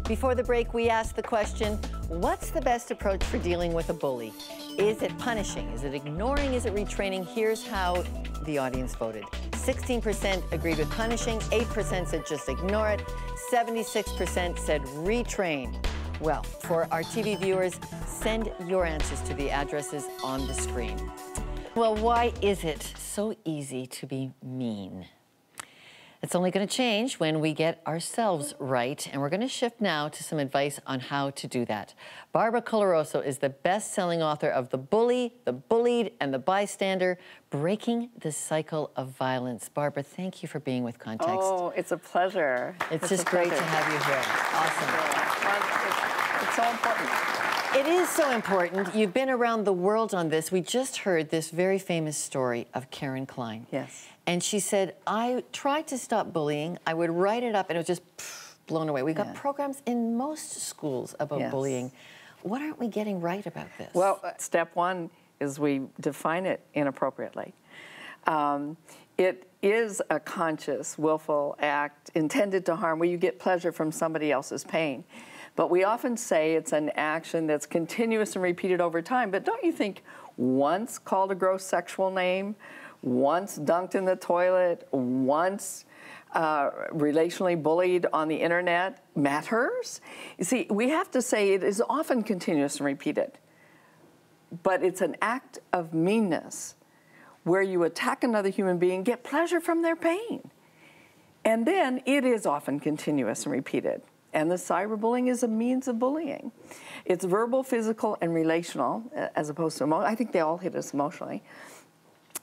Before the break, we asked the question, what's the best approach for dealing with a bully? Is it punishing? Is it ignoring? Is it retraining? Here's how the audience voted. 16% agreed with punishing, 8% said just ignore it, 76% said retrain. Well, for our TV viewers, send your answers to the addresses on the screen. Well, why is it so easy to be mean? It's only going to change when we get ourselves right, and we're going to shift now to some advice on how to do that. Barbara Coloroso is the best-selling author of The Bully, The Bullied, and The Bystander, Breaking the Cycle of Violence. Barbara, thank you for being with Context. Oh, it's a pleasure. It's just great to have you here. Awesome. It's so important. It is so important. You've been around the world on this. We just heard this very famous story of Karen Klein. Yes. And she said, I tried to stop bullying. I would write it up and it was just blown away. We've got programs in most schools about bullying. What aren't we getting right about this? Well, step one is we define it inappropriately. It is a conscious, willful act intended to harm where you get pleasure from somebody else's pain. But we often say it's an action that's continuous and repeated over time. But don't you think once called a gross sexual name, once dunked in the toilet, once relationally bullied on the internet matters? You see, we have to say it is often continuous and repeated. But it's an act of meanness where you attack another human being, get pleasure from their pain. And then it is often continuous and repeated. And the cyberbullying is a means of bullying. It's verbal, physical, and relational, as opposed to emotional. I think they all hit us emotionally,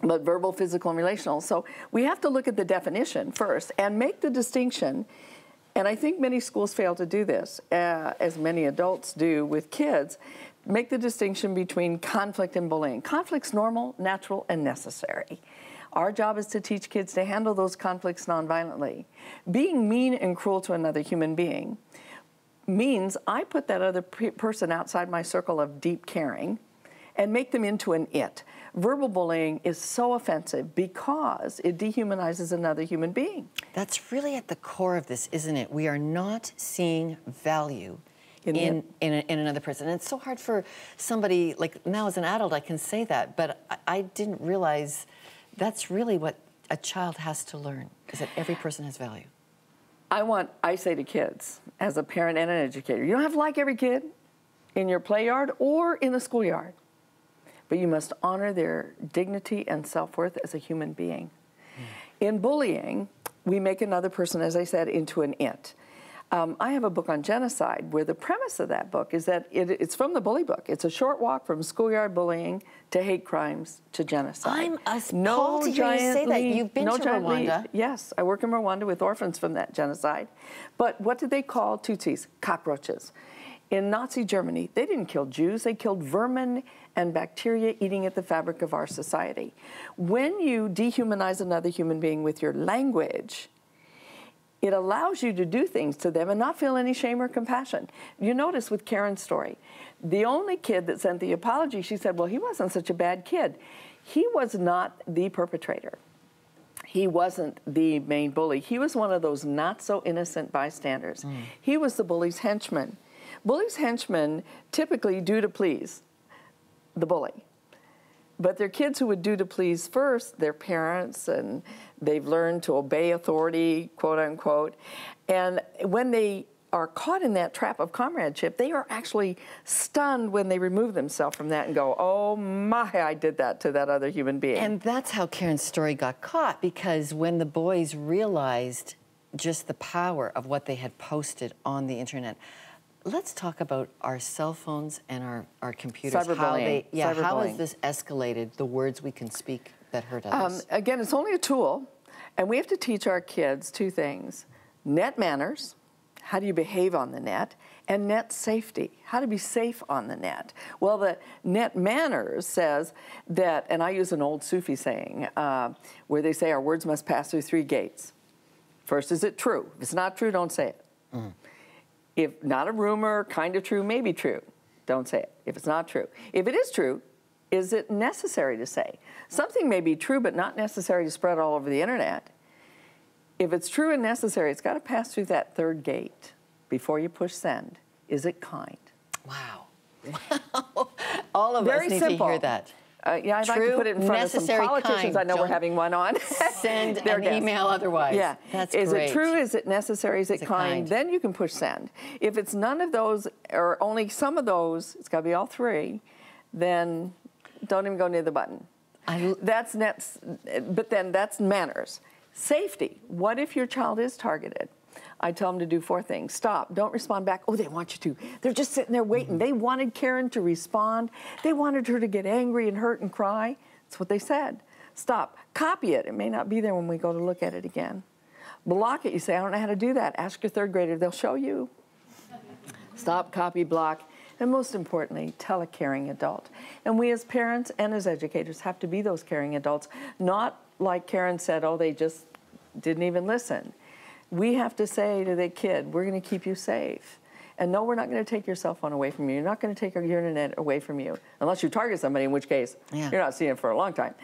but verbal, physical, and relational. So we have to look at the definition first and make the distinction. And I think many schools fail to do this, as many adults do with kids, make the distinction between conflict and bullying. Conflict's normal, natural, and necessary. Our job is to teach kids to handle those conflicts nonviolently. Being mean and cruel to another human being means I put that other person outside my circle of deep caring and make them into an it. Verbal bullying is so offensive because it dehumanizes another human being. That's really at the core of this, isn't it? We are not seeing value in another person. And it's so hard for somebody, like now as an adult I can say that, but I didn't realize that's really what a child has to learn, is that every person has value. I say to kids, as a parent and an educator, you don't have to like every kid in your play yard or in the schoolyard, but you must honor their dignity and self-worth as a human being. In bullying, we make another person, as I said, into an it. I have a book on genocide where the premise of that book is that it's from the bully book. It's a short walk from schoolyard bullying to hate crimes to genocide. I'm appalled to hear you say that. You've been to Rwanda. Yes, I work in Rwanda with orphans from that genocide. But what did they call Tutsis? Cockroaches. In Nazi Germany, they didn't kill Jews, they killed vermin and bacteria eating at the fabric of our society. When you dehumanize another human being with your language, it allows you to do things to them and not feel any shame or compassion. You notice with Karen's story, the only kid that sent the apology, she said, well, he wasn't such a bad kid. He was not the perpetrator. He wasn't the main bully. He was one of those not so innocent bystanders. He was the bully's henchman. Bullies' henchmen typically do to please the bully. But they're kids who would do to please first their parents, and they've learned to obey authority, quote unquote. And when they are caught in that trap of comradeship, they are actually stunned when they remove themselves from that and go, oh my, I did that to that other human being. And that's how Karen's story got caught, because when the boys realized just the power of what they had posted on the internet. Let's talk about our cell phones and our computers. Cyberbullying. How has this escalated, the words we can speak that hurt others? Again, it's only a tool, and we have to teach our kids two things. Net manners, how do you behave on the net, and net safety, how to be safe on the net. Well, the net manners says that, and I use an old Sufi saying, where they say our words must pass through three gates. First, is it true? If it's not true, don't say it. If not a rumor, kind of true, maybe true, don't say it. If it's not true. If it is true, is it necessary to say? Something may be true, but not necessary to spread all over the internet. If it's true and necessary, it's got to pass through that third gate. before you push send. Is it kind? Wow. All of Very us need simple. to hear that. Yeah, I'd like True, to put it in front of some necessary, politicians. kind. I know we're Don't having one on. Send Their an guess. email otherwise. Yeah. That's Is great. it true? Is it necessary? Is it it kind? kind? Then you can push send. If it's none of those or only some of those, it's got to be all three, then don't even go near the button. That's but then that's manners. Safety. What if your child is targeted? I tell them to do 4 things. Stop. Don't respond back. Oh, they want you to. They're just sitting there waiting. They wanted Karen to respond. They wanted her to get angry and hurt and cry. That's what they said. Stop. Copy it. It may not be there when we go to look at it again. Block it. You say, I don't know how to do that. Ask your 3rd grader. They'll show you. Stop, copy, block. And most importantly, tell a caring adult. And we as parents and as educators have to be those caring adults. Not like Karen said, oh, they just didn't even listen. We have to say to the kid, we're going to keep you safe. And no, we're not going to take your cell phone away from you. You're not going to take your internet away from you. Unless you target somebody, in which case you're not seeing it for a long time.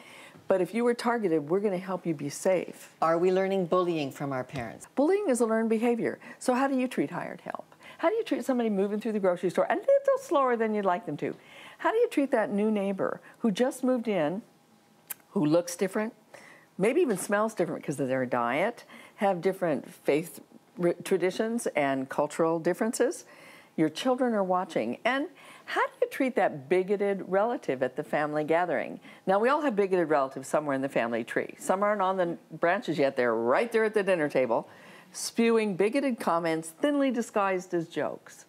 But if you were targeted, we're going to help you be safe. Are we learning bullying from our parents? Bullying is a learned behavior. So how do you treat hired help? How do you treat somebody moving through the grocery store a little slower than you'd like them to? How do you treat that new neighbor who just moved in, who looks different, maybe even smells different because of their diet, have different faith traditions and cultural differences? Your children are watching. And how do you treat that bigoted relative at the family gathering? Now, we all have bigoted relatives somewhere in the family tree. Some aren't on the branches yet. They're right there at the dinner table, spewing bigoted comments thinly disguised as jokes.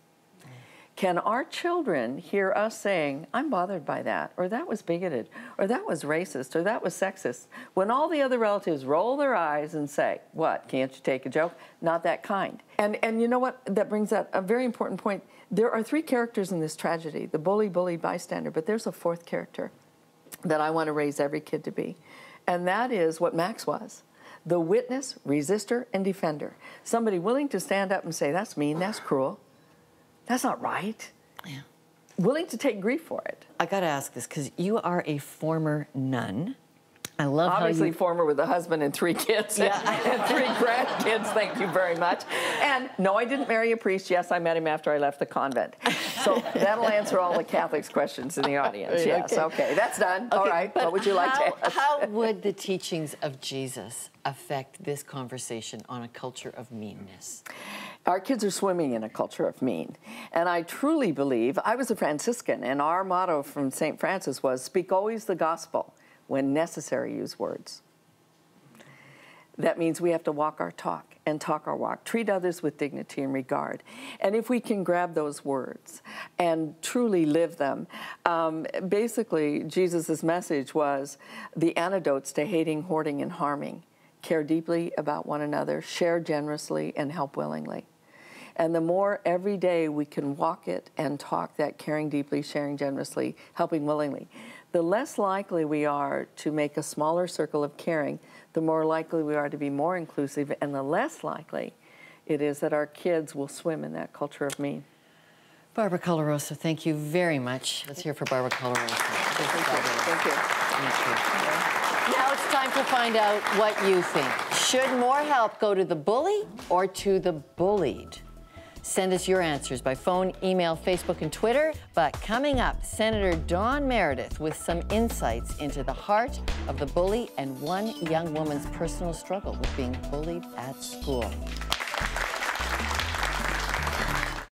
Can our children hear us saying, I'm bothered by that, or that was bigoted, or that was racist, or that was sexist, when all the other relatives roll their eyes and say, what, can't you take a joke? Not that kind. And you know what? That brings up a very important point. There are 3 characters in this tragedy, the bully, bullied, bystander, but there's a 4th character that I want to raise every kid to be. And that is what Max was. The witness, resistor, and defender. Somebody willing to stand up and say, that's mean, that's cruel. That's not right. Yeah. Willing to take grief for it. I got to ask this because you are a former nun. I love Obviously how you... former with a husband and 3 kids and 3 grandkids, thank you very much. And no, I didn't marry a priest. Yes, I met him after I left the convent. So that'll answer all the Catholics' questions in the audience. Yes, okay, that's done. Okay, all right, what would you like to ask? How would the teachings of Jesus affect this conversation on a culture of meanness? Our kids are swimming in a culture of mean. And I truly believe, I was a Franciscan, and our motto from St. Francis was, speak always the gospel. When necessary, use words. That means we have to walk our talk and talk our walk. Treat others with dignity and regard. And if we can grab those words and truly live them, basically Jesus' message was the antidotes to hating, hoarding, and harming. Care deeply about one another, share generously, and help willingly. And the more every day we can walk it and talk that caring deeply, sharing generously, helping willingly, the less likely we are to make a smaller circle of caring, the more likely we are to be more inclusive, and the less likely it is that our kids will swim in that culture of mean. Barbara Coloroso, thank you very much. Let's hear for Barbara Coloroso. Thank you. Now it's time to find out what you think. Should more help go to the bully or to the bullied? Send us your answers by phone, email, Facebook, and Twitter. But coming up, Senator Dawn Meredith with some insights into the heart of the bully and one young woman's personal struggle with being bullied at school.